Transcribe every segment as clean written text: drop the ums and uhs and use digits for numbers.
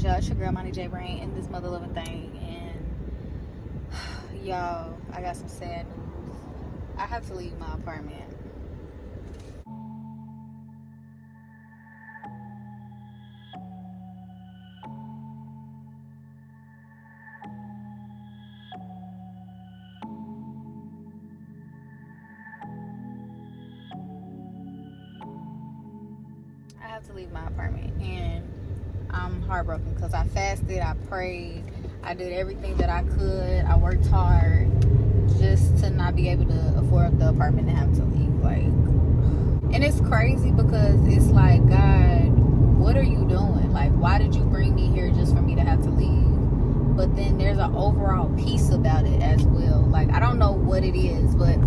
good, y'all? It's your girl, Money J Brain, in this mother loving thing. And y'all, I got some sad news. I have to leave my apartment. And I'm heartbroken because I fasted, I prayed, I did everything that I could. I worked hard just to not be able to afford the apartment and have to leave. Like, and it's crazy because it's like, God, what are you doing? Like, why did you bring me here just for me to have to leave? But then there's an overall peace about it as well. Like, I don't know what it is, but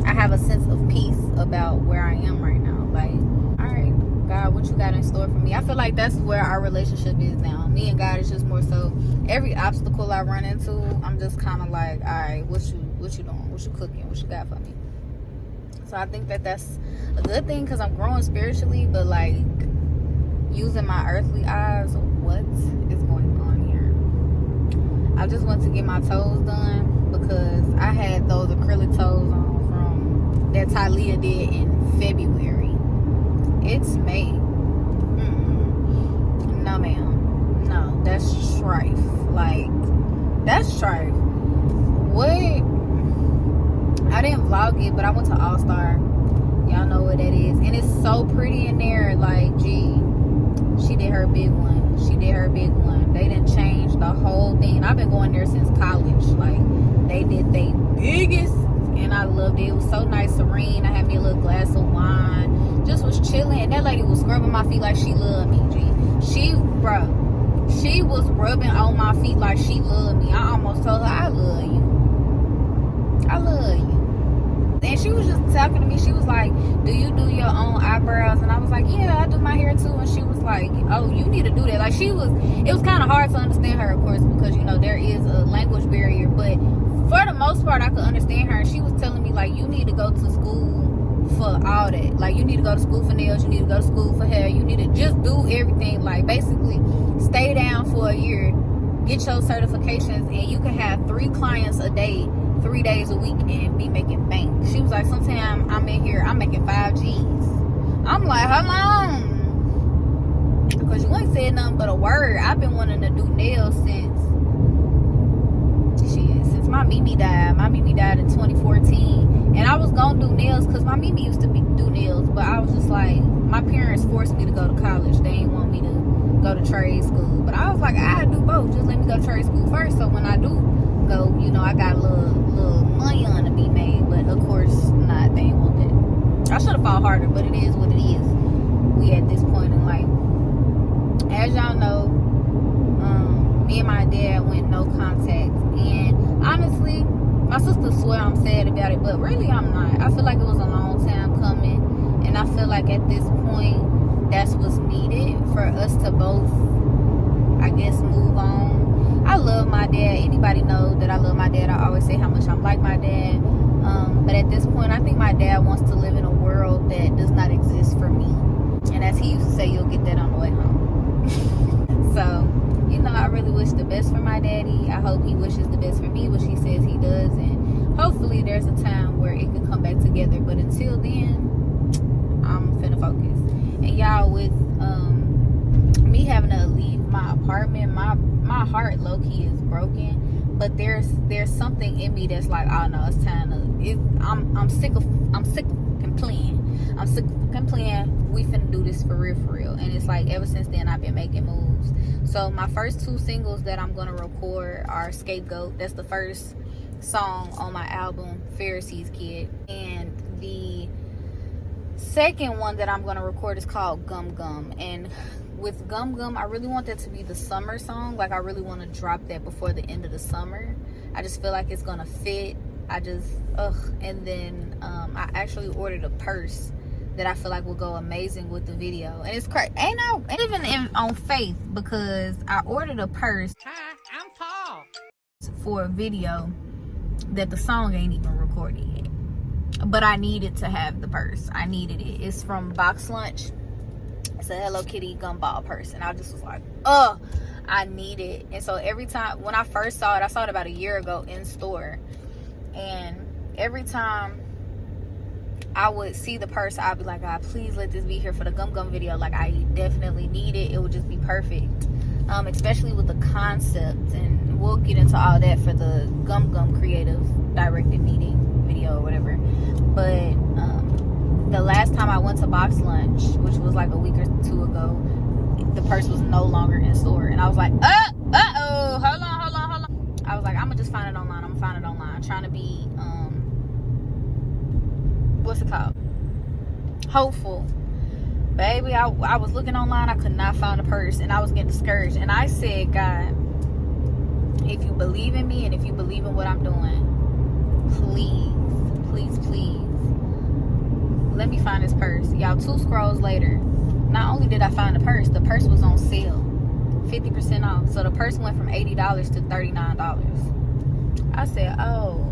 I have a sense of peace about where I am right now. Like, all right, God, what you got in store for me? I feel like that's where our relationship is now. Me and God is just more so every obstacle I run into, I'm just kind of like, all right, what you doing? What you cooking? What you got for me? So I think that that's a good thing because I'm growing spiritually, but like using my earthly eyes, what is going on here? I just went to get my toes done because I had those acrylic toes on from that Talia did in February. It's May. No, ma'am. No, that's strife. Like, that's strife. What? I didn't vlog it, but I went to All Star. Y'all know what that is. And it's so pretty in there. Like, gee, she did her big one. She did her big one. They didn't change the whole thing. I've been going there since college. Like, they did their biggest. And I loved it. It was so nice, serene. I had me a little glass of wine. Just was chilling. And that lady was scrubbing my feet like she loved me, G. She was rubbing on my feet like she loved me. I almost told her, I love you. I love you. And she was just talking to me. She was like, do you do your own eyebrows? And I was like, yeah, I do my hair too. And she was like, oh, you need to do that. Like, it was kind of hard to understand her, of course, because, you know, there is a language barrier. But for the most part, I could understand her. And she was telling me, like, you need to go to school for all that. Like, you need to go to school for nails, you need to go to school for hair, you need to just do everything. Like, basically stay down for a year, get your certifications, and you can have 3 clients a day, 3 days a week, and be making bank. She was like, sometimes I'm in here, I'm making 5 G's. I'm like, how long? Because you ain't said nothing but a word. I've been wanting to do nails since my Mimi died. My Mimi died in 2014. And I was going to do nails because my Mimi used to do nails. But I was just like, my parents forced me to go to college. They didn't want me to go to trade school. But I was like, I do both. Just let me go to trade school first. So when I do go, you know, I got a little money on to be made. But of course, not. They didn't want that. I should have fought harder, but it is what it is. We at this point in life. As y'all know, me and my dad went no contact. And honestly, my sister swear I'm sad about it, but really I'm not. I feel like it was a long time coming, and I feel like at this point that's what's needed for us to both, I guess, move on. I love my dad. Anybody know that I love my dad. I always say how much I'm like my dad, but at this point I think my dad wants to live in a world that does not exist for me, and as he used to say, you'll get that on the way home. So, you know, I really wish the best for my daddy. I hope he wishes the best for me, which he says he does. And hopefully there's a time where it can come back together. But until then, I'm finna focus. And y'all, with me having to leave my apartment, my heart low-key is broken. But there's something in me that's like, oh no, it's time to. I'm sick of playing. I'm sick of playing. We finna do this for real. And it's like ever since then I've been making moves. So my first 2 singles that I'm gonna record are Scapegoat. That's the first song on my album, Pharisee's Kid. And the second one that I'm gonna record is called Gum Gum. And with Gum Gum, I really want that to be the summer song. Like, I really want to drop that before the end of the summer. I just feel like it's gonna fit. And then I actually ordered a purse that I feel like will go amazing with the video. And it's crazy. Ain't even on faith, because I ordered a purse. Hi, I'm Paul. For a video that the song ain't even recorded yet. But I needed to have the purse. I needed it. It's from Box Lunch. It's a Hello Kitty gumball purse. And I just was like, I need it. And so every time, when I first saw it, I saw it about a year ago in store, and every time I would see the purse, I'd be like, God, please let this be here for the gum gum video. Like, I definitely need it. It would just be perfect, especially with the concept. And we'll get into all that for the gum gum creative directed meeting video or whatever. But the last time I went to box lunch, which was like a week or two ago, the purse was no longer in store, and I was like, uh-oh, hold on. I was like, I'm gonna just find it online. I'm gonna find it online. I'm trying to be what's it called, hopeful. Baby, I was looking online, I could not find a purse, and I was getting discouraged. And I said, God, if you believe in me and if you believe in what I'm doing, please let me find this purse. Y'all, 2 scrolls later, not only did I find the purse was on sale, 50% off. So the purse went from $80 to $39. I said, oh,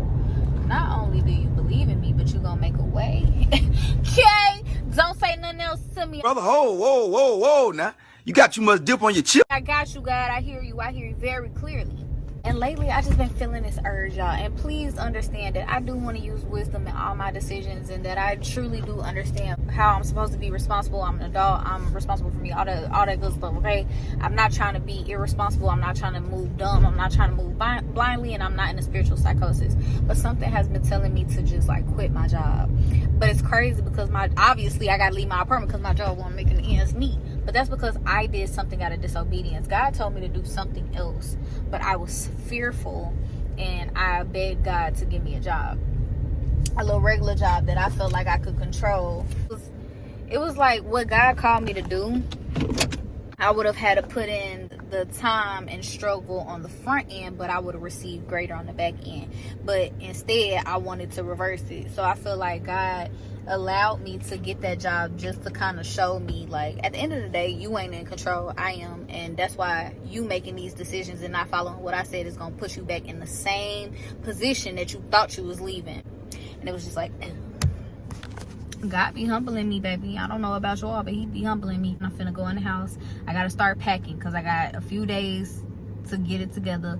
not only do you believe in me, but you gonna make a way. Okay, don't say nothing else to me, brother. Whoa, now you got too much dip on your chip. I got you, God. I hear you very clearly. And lately, I just been feeling this urge, y'all. And please understand that I do want to use wisdom in all my decisions, and that I truly do understand how I'm supposed to be responsible. I'm an adult. I'm responsible for me. All that good stuff, okay? I'm not trying to be irresponsible. I'm not trying to move dumb. I'm not trying to move blindly, and I'm not in a spiritual psychosis. But something has been telling me to just, like, quit my job. But it's crazy because obviously, I got to leave my apartment because my job won't make an ends meet. But that's because I did something out of disobedience. God told me to do something else, but I was fearful, and I begged God to give me a job, a little regular job that I felt like I could control. It was like what God called me to do. I would have had to put in the time and struggle on the front end, but I would have received greater on the back end. But instead, I wanted to reverse it. So I feel like God allowed me to get that job just to kind of show me, like, at the end of the day, you ain't in control, I am. And that's why you making these decisions and not following what I said is going to put you back in the same position that you thought you was leaving. And it was just like, God be humbling me, baby. I don't know about y'all, but he be humbling me. I'm finna go in the house. I gotta start packing because I got a few days to get it together.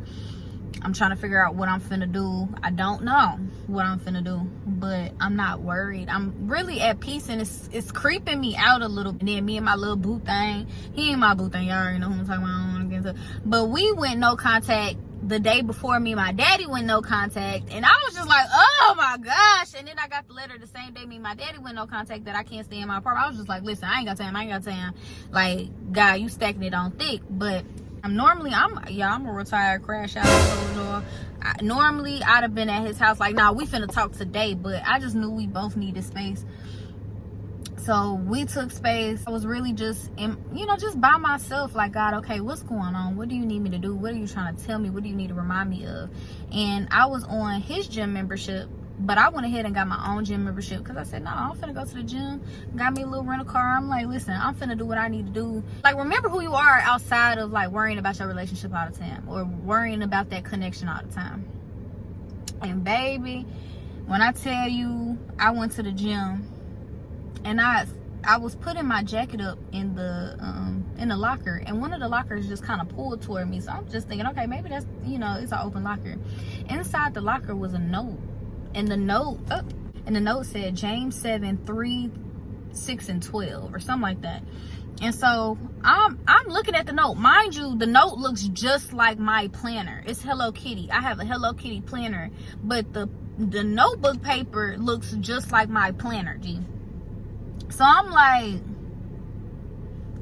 I'm trying to figure out what I'm finna do. I don't know what I'm finna do, but I'm not worried. I'm really at peace, and it's creeping me out a little. And then me and my little boo thing, he ain't my boo thing, y'all already know who I'm talking about. I don't wanna get into, but we went no contact the day before. Me and my daddy went no contact, and I was just like, oh my gosh. And then I got the letter the same day me and my daddy went no contact that I can't stay in my apartment. I was just like, listen, I ain't got time. Like, God, you stacking it on thick. But I'm a retired crash out. Normally I'd have been at his house like, nah, we finna talk today, but I just knew we both needed space. So we took space. I was really just by myself, like, God, okay, what's going on? What do you need me to do? What are you trying to tell me? What do you need to remind me of? And I was on his gym membership, but I went ahead and got my own gym membership because I said, no, I'm finna go to the gym. Got me a little rental car. I'm like, listen, I'm finna do what I need to do. Like, remember who you are outside of, like, worrying about your relationship all the time or worrying about that connection all the time. And baby, when I tell you, I went to the gym, and I was putting my jacket up in the locker, and one of the lockers just kind of pulled toward me. So I'm just thinking, okay, maybe that's, it's an open locker. Inside the locker was a note, and the note said James 7, 3, 6, and 12 or something like that. And so I'm looking at the note. Mind you, the note looks just like my planner. It's Hello Kitty. I have a Hello Kitty planner, but the notebook paper looks just like my planner, G. So I'm like,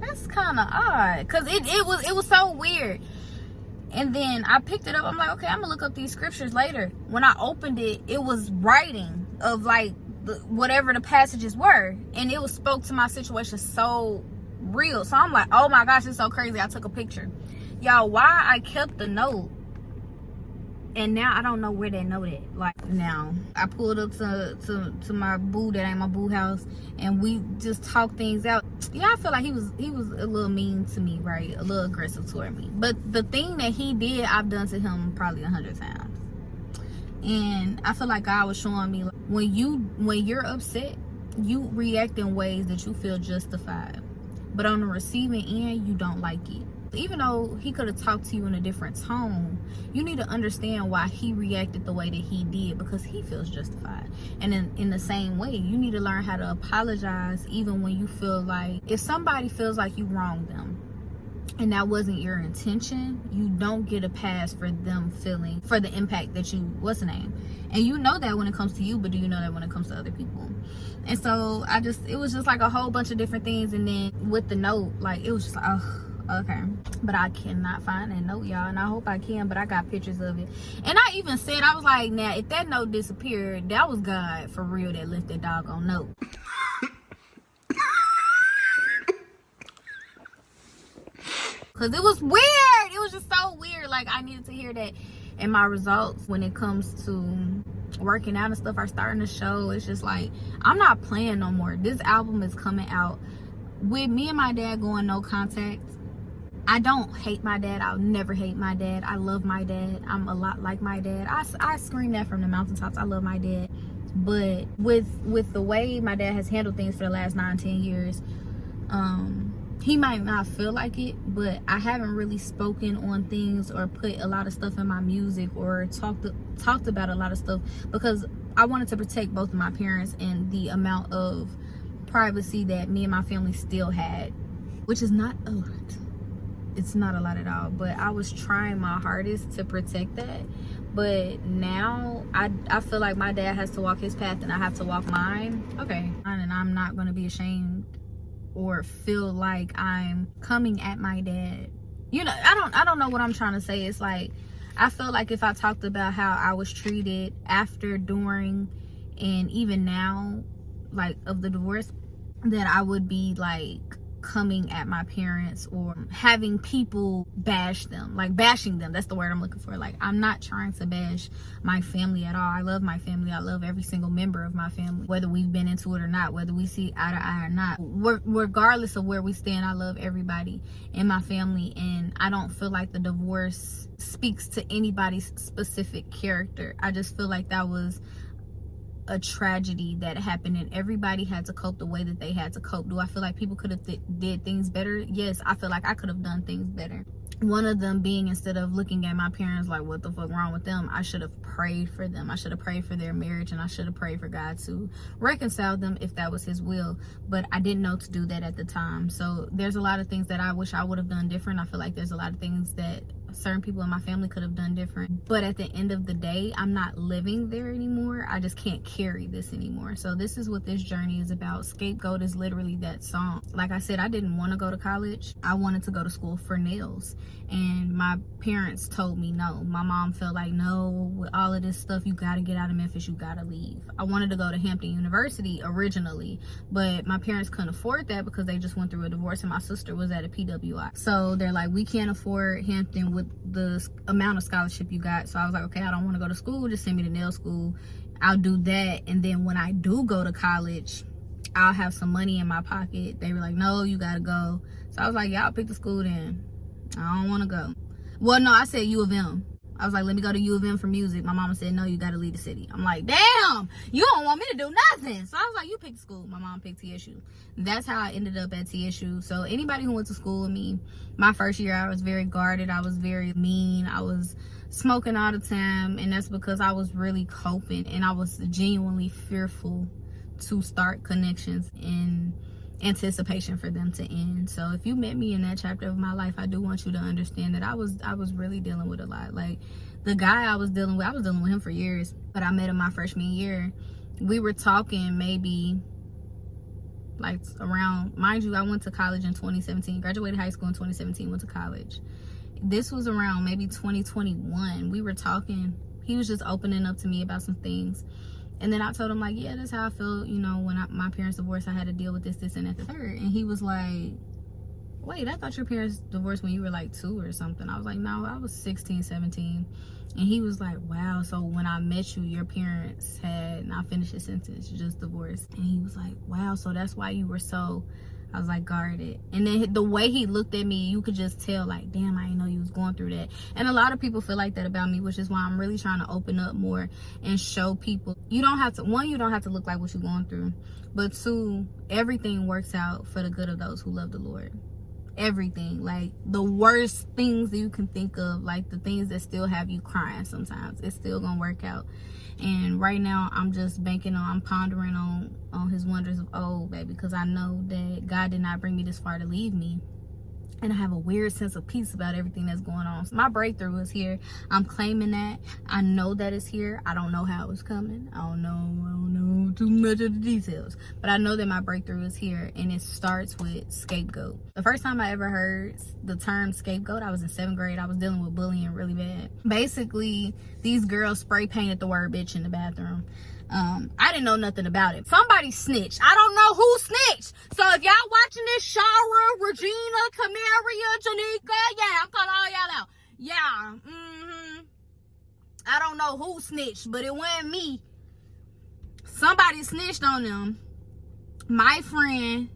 that's kind of odd, because it was so weird. And then I picked it up. I'm like, okay, I'm gonna look up these scriptures later. When I opened it, it was writing of, like, whatever the passages were, and it spoke to my situation so real. So I'm like, oh my gosh, it's so crazy. I took a picture, y'all. Why I kept the note, and now I don't know where that note at. Like, now I pulled up to my boo that ain't my boo house, and we just talked things out. Yeah, I feel like he was a little mean to me, right? A little aggressive toward me. But the thing that he did, I've done to him probably 100 times. And I feel like God was showing me, like, when you're upset, you react in ways that you feel justified, but on the receiving end, you don't like it. Even though he could have talked to you in a different tone, you need to understand why he reacted the way that he did, because he feels justified. And in the same way, you need to learn how to apologize even when you feel like, if somebody feels like you wronged them and that wasn't your intention, you don't get a pass for them feeling, for the impact that you, what's the name? And you know that when it comes to you, but do you know that when it comes to other people? And so it was just like a whole bunch of different things. And then with the note, like, it was just like, oh, okay. But I cannot find that note, y'all, and I hope I can, but I got pictures of it. And I even said, I was like, now, if that note disappeared, that was God for real that left that doggone note. Because it was weird. It was just so weird. Like, I needed to hear that. And my results when it comes to working out and stuff are starting to show. It's just like, I'm not playing no more. This album is coming out with me and my dad going no contact. I don't hate my dad. I'll never hate my dad. I love my dad. I'm a lot like my dad. I scream that from the mountaintops. I love my dad. But with the way my dad has handled things for the last 9-10 years, he might not feel like it, but I haven't really spoken on things or put a lot of stuff in my music or talked about a lot of stuff, because I wanted to protect both of my parents and the amount of privacy that me and my family still had, which is not a lot. It's not a lot at all, but I was trying my hardest to protect that. But now I feel like my dad has to walk his path and I have to walk mine. Okay, and I'm not going to be ashamed or feel like I'm coming at my dad. You know, I don't know what I'm trying to say. It's like, I feel like if I talked about how I was treated after, during, and even now, like, of the divorce, that I would be like coming at my parents or having people bash them, like bashing them. That's the word I'm looking for. Like, I'm not trying to bash my family at all. I love my family. I love every single member of my family, whether we've been into it or not, whether we see eye to eye or not. Regardless of where we stand, I love everybody in my family, and I don't feel like the divorce speaks to anybody's specific character. I just feel like that was a tragedy that happened and everybody had to cope the way that they had to cope. Do I feel like people could have did things better? Yes, I feel like I could have done things better. One of them being, instead of looking at my parents like, what the fuck wrong with them, I should have prayed for them. I should have prayed for their marriage, and I should have prayed for God to reconcile them if that was his will. But I didn't know to do that at the time. So there's a lot of things that I wish I would have done different. I feel like there's a lot of things that certain people in my family could have done different. But at the end of the day, I'm not living there anymore. I just can't carry this anymore. So this is what this journey is about. Scapegoat is literally that song. Like I said, I didn't want to go to college. I wanted to go to school for nails. And my parents told me no. My mom felt like, no, with all of this stuff, you got to get out of Memphis. You got to leave. I wanted to go to Hampton University originally, but my parents couldn't afford that because they just went through a divorce and my sister was at a PWI. So they're like, we can't afford Hampton with the amount of scholarship you got. So I was like, okay, I don't want to go to school. Just send me to nail school. I'll do that. And then when I do go to college, I'll have some money in my pocket. They were like, no, you got to go. So I was like, yeah, I'll pick the school then. I don't want to go. Well, no, I said U of M. I was like, let me go to U of M for music. My mama said, no, you got to leave the city. I'm like, damn, you don't want me to do nothing. So I was like, you pick school. My mom picked TSU. That's how I ended up at TSU. So anybody who went to school with me, my first year, I was very guarded. I was very mean. I was smoking all the time. And that's because I was really coping. And I was genuinely fearful to start connections in anticipation for them to end. So if you met me in that chapter of my life, I do want you to understand that I was really dealing with a lot. Like, the guy I was dealing with him for years, but I met him my freshman year. We were talking maybe like around, mind you, I went to college in 2017, graduated high school in 2017, went to college. This was around maybe 2021. We were talking, he was just opening up to me about some things. And then I told him, like, yeah, that's how I feel, you know, when my parents divorced, I had to deal with this, and that, the third. And he was like, wait, I thought your parents divorced when you were like 2 or something. I was like, no, I was 16, 17. And he was like, wow, so when I met you, your parents had, and I finished his sentence, just divorced. And he was like, wow, so that's why you were so, I was like, guarded. And then the way he looked at me, you could just tell, like, damn, I didn't know you was going through that. And a lot of people feel like that about me, which is why I'm really trying to open up more and show people. You don't have to, one, you don't have to look like what you're going through. But 2, everything works out for the good of those who love the Lord. everything, like the worst things that you can think of, like the things that still have you crying sometimes. It's still gonna work out. And right now I'm just I'm pondering on his wonders of old, baby, because I know that God did not bring me this far to leave me. And I have a weird sense of peace about everything that's going on. So my breakthrough is here. I'm claiming that. I know that it's here. I don't know how it's coming. I don't know too much of the details. But I know that my breakthrough is here. And it starts with scapegoat. The first time I ever heard the term scapegoat, I was in 7th grade. I was dealing with bullying really bad. Basically, these girls spray painted the word bitch in the bathroom. I didn't know nothing about it. Somebody snitched. I don't know who snitched. So if y'all watching this, Shara, Regina, Camaria, Janika, yeah, I'm calling all y'all out. Yeah, I don't know who snitched, but it wasn't me. Somebody snitched on them. My friend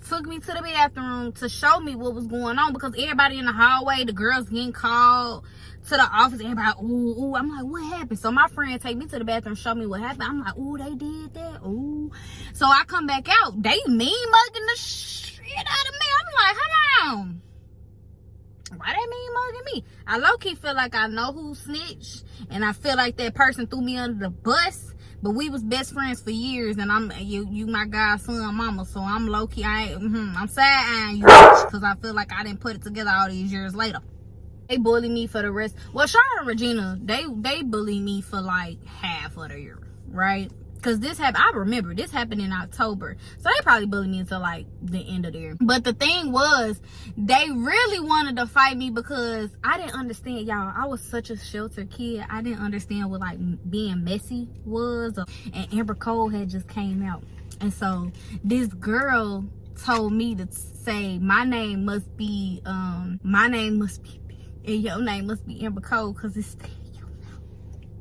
took me to the bathroom to show me what was going on, because everybody in the hallway, the girls getting called to the office, everybody, ooh, I'm like, what happened? So my friend take me to the bathroom, show me what happened. I'm like, ooh, they did that, ooh. So I come back out, they mean mugging the shit out of me. I'm like, hold on, why they mean mugging me? I low-key feel like I know who snitched, and I feel like that person threw me under the bus. But we was best friends for years, and I'm you my godson mama, so I'm low-key, I'm sad you, because I feel like I didn't put it together all these years later. They bully me for the rest. Well, Shara and Regina, they bully me for like half of the year, right? Because this happened, I remember this happened in October, so they probably bullied me until like the end of the year. But the thing was, they really wanted to fight me because I didn't understand, y'all. I was such a sheltered kid. I didn't understand what like being messy was. And Amber Cole had just came out, and so this girl told me to say my name must be and your name must be Amber Cole, because it's still your mouth.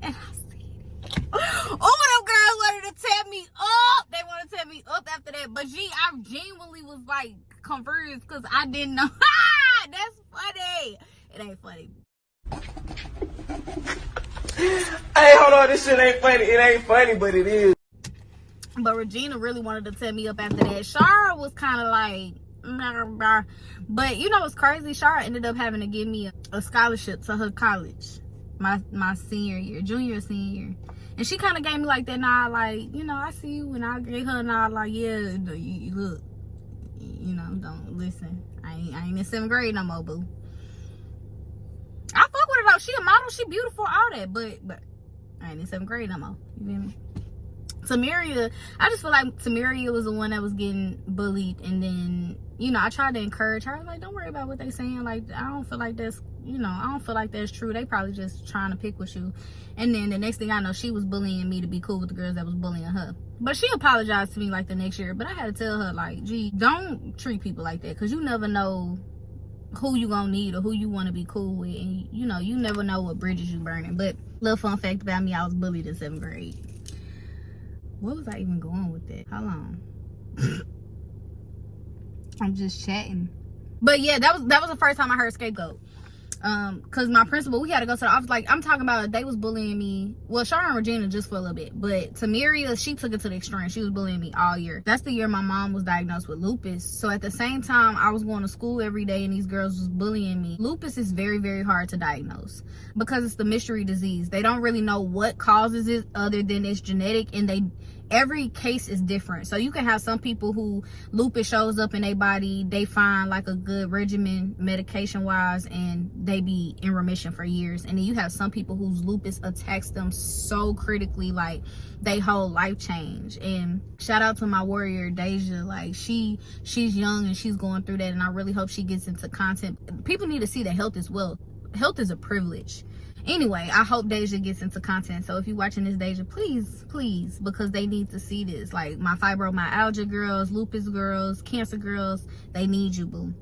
And I said it. Oh, them girls wanted to tear me up. They wanted to tear me up after that. But I genuinely was like confused, because I didn't know. That's funny. It ain't funny. Hey, hold on, this shit ain't funny. It ain't funny, but it is. But Regina really wanted to tear me up after that. Shara was kind of like, but you know what's crazy? Shara ended up having to give me a scholarship to her college my senior year, junior, senior. And she kind of gave me like that nod, like, you know, I see you. And I gave her a nod like, yeah, look, you know, don't listen. I ain't in 7th grade no more, boo. I fuck with her though. She a model, she beautiful, all that, but I ain't in 7th grade no more. You feel me? Tamaria, I just feel like Tamaria was the one that was getting bullied, and then, you know, I tried to encourage her, like, don't worry about what they saying. Like, I don't feel like that's, you know, I don't feel like that's true. They probably just trying to pick with you. And then the next thing I know, she was bullying me to be cool with the girls that was bullying her. But she apologized to me like the next year. But I had to tell her, like, gee, don't treat people like that, because you never know who you gonna need or who you want to be cool with, and you know, you never know what bridges you burning. But little fun fact about me, I was bullied in 7th grade. What was I even going with that? How long? I'm just chatting. But yeah, that was the first time I heard scapegoat. Cause my principal, we had to go to the office. Like, I'm talking about, they was bullying me. Well, Shara and Regina just for a little bit, but Tamaria, she took it to the extreme. She was bullying me all year. That's the year my mom was diagnosed with lupus. So at the same time, I was going to school every day and these girls was bullying me. Lupus is very, very hard to diagnose because it's the mystery disease. They don't really know what causes it other than it's genetic, and every case is different. So you can have some people who lupus shows up in their body, they find like a good regimen medication wise, and they be in remission for years. And then you have some people whose lupus attacks them so critically, like they whole life change. And shout out to my warrior Deja, like she's young and she's going through that, and I really hope she gets into content. People need to see that health is wealth. Health is a privilege. Anyway, I hope Deja gets into content. So if you're watching this, Deja, please, because they need to see this. Like my fibromyalgia girls, lupus girls, cancer girls, they need you, boo.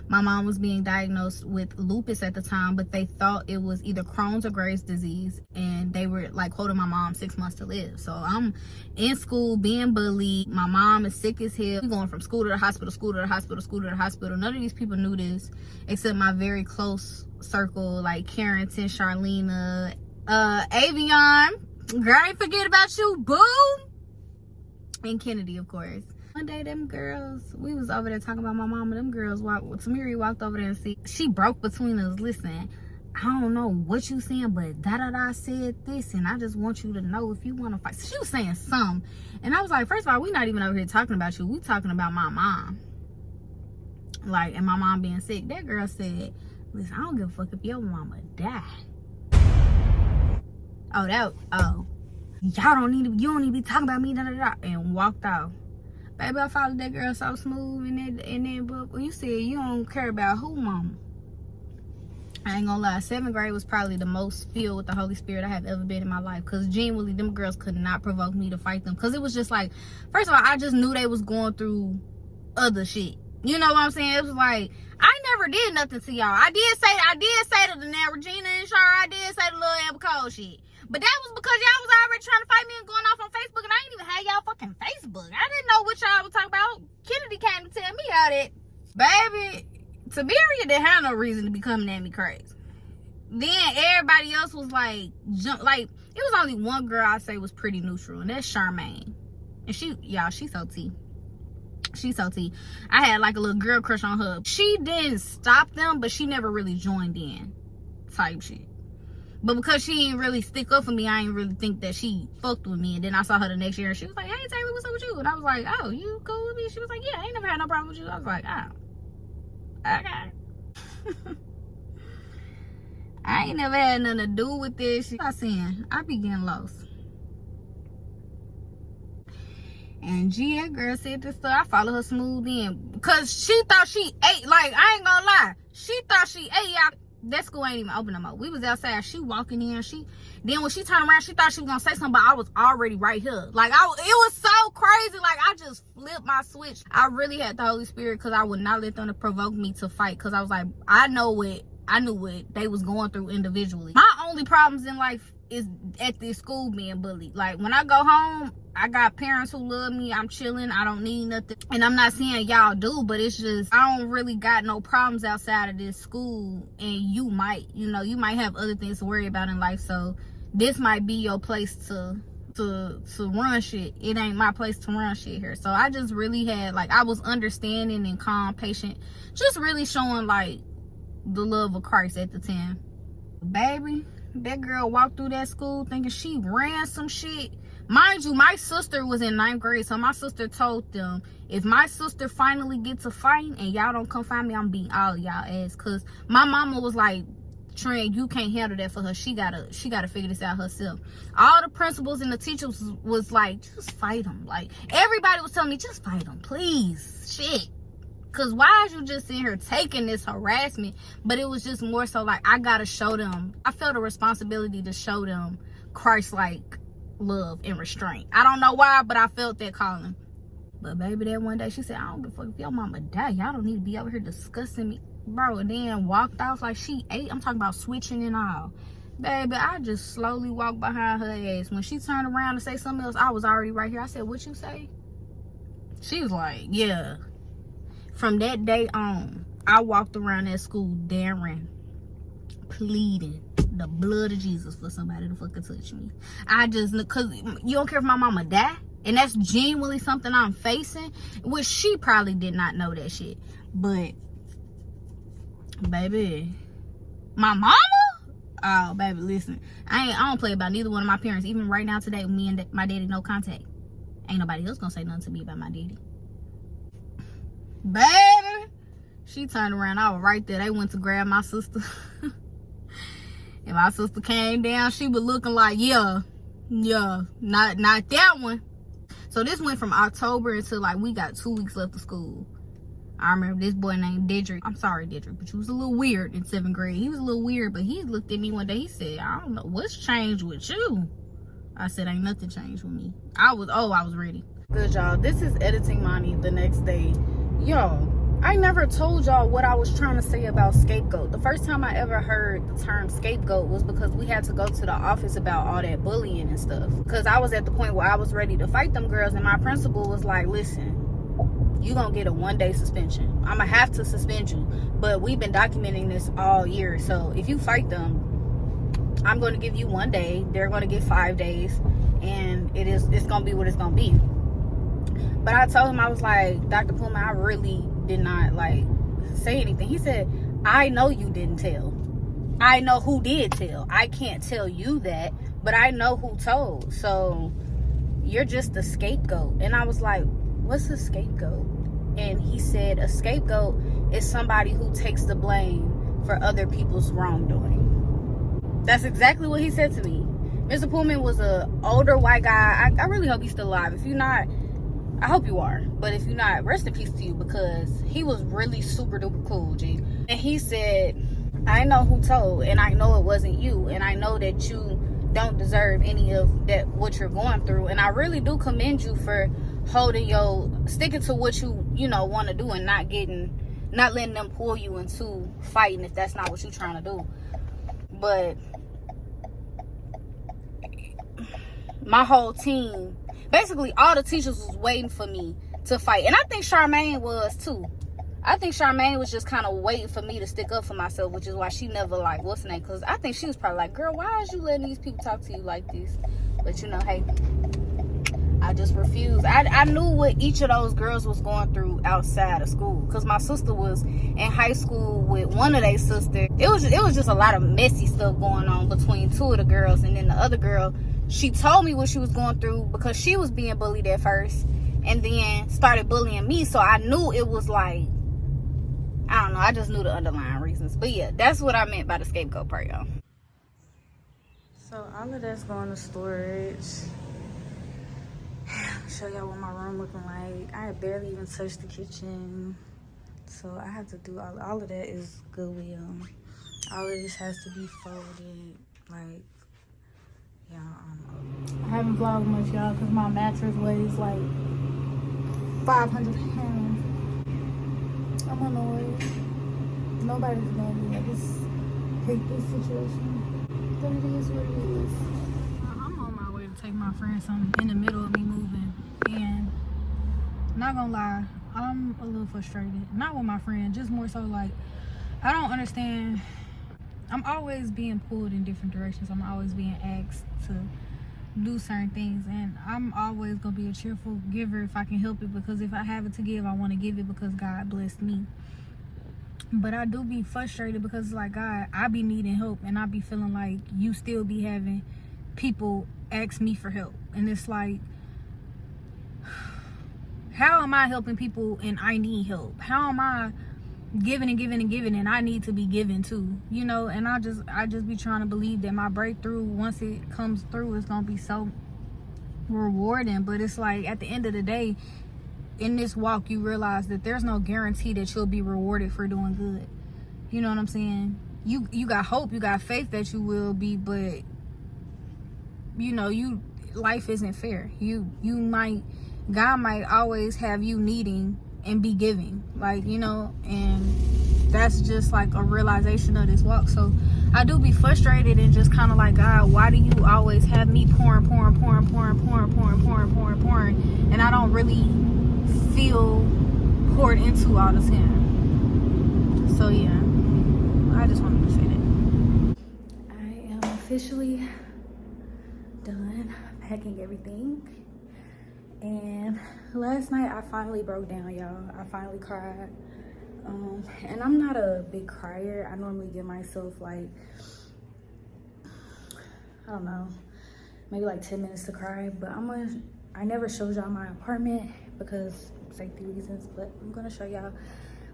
My mom was being diagnosed with lupus at the time, but they thought it was either Crohn's or Graves' disease, and they were like holding my mom 6 months to live. So I'm in school being bullied. My mom is sick as hell. We're going from school to the hospital, school to the hospital, school to the hospital. None of these people knew this except my very close circle, like Carrington, Charlena, Avion, girl, I ain't forget about you, boo, and Kennedy, of course. One day, them girls, we was over there talking about my mama. Them girls Tamiri walked over there and see. She broke between us. Listen, I don't know what you saying, but da-da-da said this, and I just want you to know if you want to fight. So she was saying something. And I was like, first of all, we not even over here talking about you. We talking about my mom. Like, and my mom being sick. That girl said, listen, I don't give a fuck if your mama die. Y'all don't need to, you don't need to be talking about me, da-da-da, and walked off. Baby, I followed that girl so smooth in that book. Well, you said you don't care about who, mama. I ain't gonna lie, 7th grade was probably the most filled with the Holy Spirit I have ever been in my life. Because genuinely, them girls could not provoke me to fight them. Because it was just like, first of all, I just knew they was going through other shit. You know what I'm saying? It was like, I never did nothing to y'all. I did say to the now Regina and Char, I did say the little Amber Cole shit. But that was because y'all was already trying to fight me and going off on Facebook, and I ain't even had y'all fucking Facebook. I didn't know what y'all was talking about. Kennedy came to tell me how that. Baby, Tiberia didn't have no reason to be coming at me crazy. Then everybody else was like, it was only one girl I say was pretty neutral, and that's Charmaine. And she's so tea. She's so tea. I had like a little girl crush on her. She didn't stop them, but she never really joined in type shit. But because she didn't really stick up for me, I didn't really think that she fucked with me. And then I saw her the next year, and she was like, hey, Taylor, what's up with you? And I was like, oh, you cool with me? She was like, yeah, I ain't never had no problem with you. I was like, oh, okay. I ain't never had nothing to do with this. I saying, I be getting lost. And that girl said this stuff. I followed her smooth in. Because she thought she ate. Like, I ain't gonna lie. She thought she ate. That school ain't even open no more. We was outside. She walking in. Then when she turned around, she thought she was gonna say something, but I was already right here. Like, it was so crazy. Like, I just flipped my switch. I really had the Holy Spirit because I would not let them to provoke me to fight. Because I was like, I knew what they was going through individually. My only problems in life is at this school being bullied. Like, when I go home, I got parents who love me. I'm chilling. I don't need nothing. And I'm not saying y'all do, but it's just, I don't really got no problems outside of this school. And you might have other things to worry about in life. So this might be your place to run shit. It ain't my place to run shit here. So I just really had, like, I was understanding and calm, patient, just really showing like the love of Christ at the time. Baby, that girl walked through that school thinking she ran some shit. Mind you, my sister was in 9th grade, so my sister told them, if my sister finally gets a fight and y'all don't come find me, I'm beating all of y'all ass. Because my mama was like, Trent, you can't handle that for her. She gotta figure this out herself. All the principals and the teachers was like, just fight them. Like, everybody was telling me, just fight them, please. Shit. Because why is you just sitting here taking this harassment? But it was just more so like, I gotta show them. I felt a responsibility to show them Christ-like love and restraint. I don't know why, but I felt that calling. But baby, that one day she said, I don't give a fuck if your mama die. Y'all don't need to be over here discussing me. Bro, and then walked off like she ate. I'm talking about switching and all. Baby, I just slowly walked behind her ass. When she turned around to say something else, I was already right here. I said, what you say? She was like, yeah. From that day on, I walked around that school daring, pleading the blood of Jesus for somebody to fucking touch me. I just, because you don't care if my mama die, and that's genuinely something I'm facing, which she probably did not know that shit. But, baby, my mama? Oh, baby, listen. I don't play about neither one of my parents. Even right now today, me and my daddy no contact. Ain't nobody else gonna say nothing to me about my daddy. Baby, she turned around. I was right there. They went to grab my sister. And my sister came down. She was looking like, yeah, not that one. So this went from October until like we got 2 weeks left of school. I remember this boy named Dedrick. I'm sorry, Dedrick, but you was a little weird in 7th grade. He was a little weird, but he looked at me one day. He said, I don't know what's changed with you. I said, ain't nothing changed with me. I was ready. Good, y'all. This is editing Monty the next day. Y'all, I never told y'all what I was trying to say about scapegoat. The first time I ever heard the term scapegoat was because we had to go to the office about all that bullying and stuff. Because I was at the point where I was ready to fight them girls, and my principal was like, listen, you gonna get a 1-day suspension. I'm gonna have to suspend you, but we've been documenting this all year, so if you fight them, I'm gonna give you 1 day, they're gonna get 5 days, and it's gonna be what it's gonna be. But I told him, I was like, Dr. Pullman, I really did not like say anything. He said, I know you didn't tell. I know who did tell. I can't tell you that, but I know who told. So you're just the scapegoat. And I was like, what's a scapegoat? And he said, a scapegoat is somebody who takes the blame for other people's wrongdoing. That's exactly what he said to me. Mr. Pullman was an older white guy. I really hope he's still alive. If you're not, I hope you are. But if you're not, rest in peace to you, because he was really super duper cool, G. And he said, I know who told, and I know it wasn't you, and I know that you don't deserve any of that, what you're going through. And I really do commend you for sticking to what you want to do, and not letting them pull you into fighting if that's not what you're trying to do. But my whole team, basically all the teachers, was waiting for me to fight. And I think Charmaine was too. I think Charmaine was just kind of waiting for me to stick up for myself, which is why she never, like, what's her name? Because I think she was probably like, girl, why is you letting these people talk to you like this? But, hey, I just refused. I knew what each of those girls was going through outside of school. Because my sister was in high school with one of their sisters. It was just a lot of messy stuff going on between two of the girls. And then the other girl, she told me what she was going through because she was being bullied at first. And then started bullying me. So I knew it was like, I don't know. I just knew the underlying reasons. But yeah, that's what I meant by the scapegoat part, y'all. So all of that's going to storage. I'll show y'all what my room looking like. I barely even touched the kitchen. So I have to do all of that is Goodwill. All of this has to be folded. Like, yeah, I haven't vlogged much, y'all, because my mattress weighs like 500 pounds. I'm annoyed. Nobody's gonna be. I just hate this situation. But it is what it is. I'm on my way to take my friend something in the middle of me moving. And not gonna lie, I'm a little frustrated. Not with my friend, just more so like, I don't understand. I'm always being pulled in different directions. I'm always being asked to do certain things, and I'm always gonna be a cheerful giver if I can help it, because if I have it to give, I want to give it because God blessed me. But I do be frustrated because, like, God, I be needing help, and I be feeling like you still be having people ask me for help, and it's like, how am I helping people and I need help? How am I giving and giving and giving and I need to be given too, and I just be trying to believe that my breakthrough, once it comes through, is gonna be so rewarding. But it's like, at the end of the day, in this walk, you realize that there's no guarantee that you'll be rewarded for doing good. You know what I'm saying? You got hope, you got faith that you will be, but life isn't fair. God might always have you needing and be giving, like, and that's just like a realization of this walk. So I do be frustrated and just kind of like, God, why do you always have me pouring, and I don't really feel poured into all the time? So yeah, I just wanted to say that I am officially done packing everything. And last night I finally broke down, y'all. I finally cried. And I'm not a big crier. I normally give myself like, I don't know, maybe like 10 minutes to cry. But I never showed y'all my apartment because safety reasons, but I'm gonna show y'all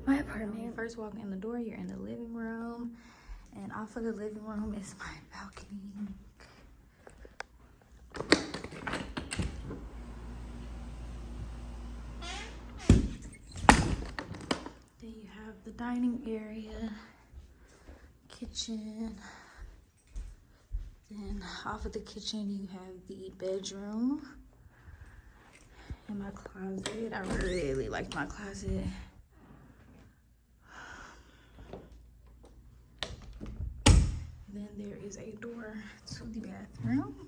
my apartment. First walking in the door, you're in the living room. And off of the living room is my balcony. Then you have the dining area, kitchen. Then off of the kitchen, you have the bedroom and my closet. I really like my closet. Then there is a door to the bathroom.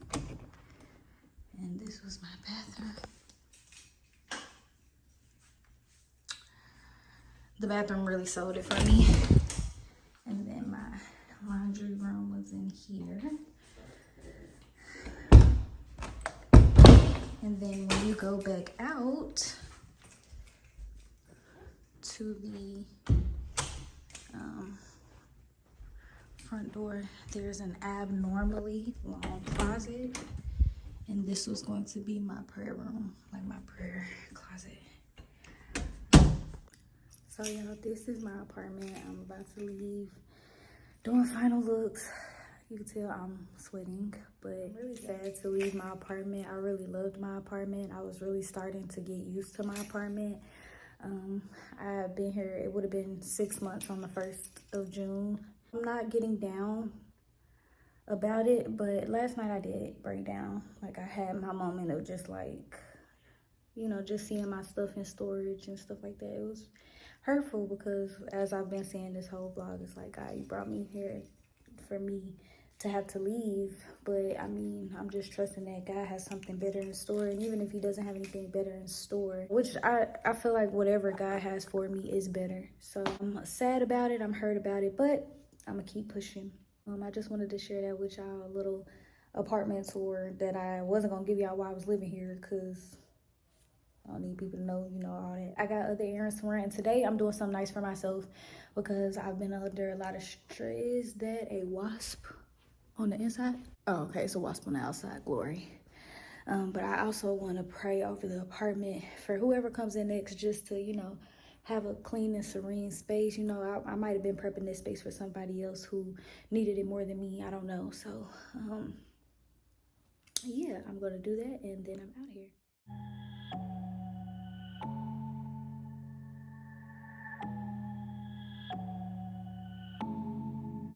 And this was my bathroom. The bathroom really sold it for me. And then my laundry room was in here. And then when you go back out, to the front door, there's an abnormally long closet, and this was going to be my prayer room, like my prayer closet. So y'all, this is my apartment. I'm about to leave, doing final looks. You can tell I'm sweating, but I'm really sad to leave my apartment. I really loved my apartment. I was really starting to get used to my apartment. I had been here, it would have been 6 months on the 1st of June. I'm not getting down about it, but last night I did break down. Like, I had my moment of just like, you know, just seeing my stuff in storage and stuff like that. It was hurtful because, as I've been saying this whole vlog, it's like, God, you brought me here for me to have to leave. But I mean, I'm just trusting that God has something better in store. And even if he doesn't have anything better in store, which I feel like whatever God has for me is better. So I'm sad about it, I'm hurt about it, but I'm gonna keep pushing. I just wanted to share that with y'all, a little apartment tour that I wasn't gonna give y'all while I was living here, because I don't need people to know, you know, all that. I got other errands to run, and today I'm doing something nice for myself because I've been under a lot of stress. Is that a wasp on the inside? Oh, okay, it's a wasp on the outside, glory. But I also want to pray over the apartment for whoever comes in next, just to, you know, have a clean and serene space. You know, I might have been prepping this space for somebody else who needed it more than me. I don't know. So, yeah, I'm going to do that, and then I'm out of here.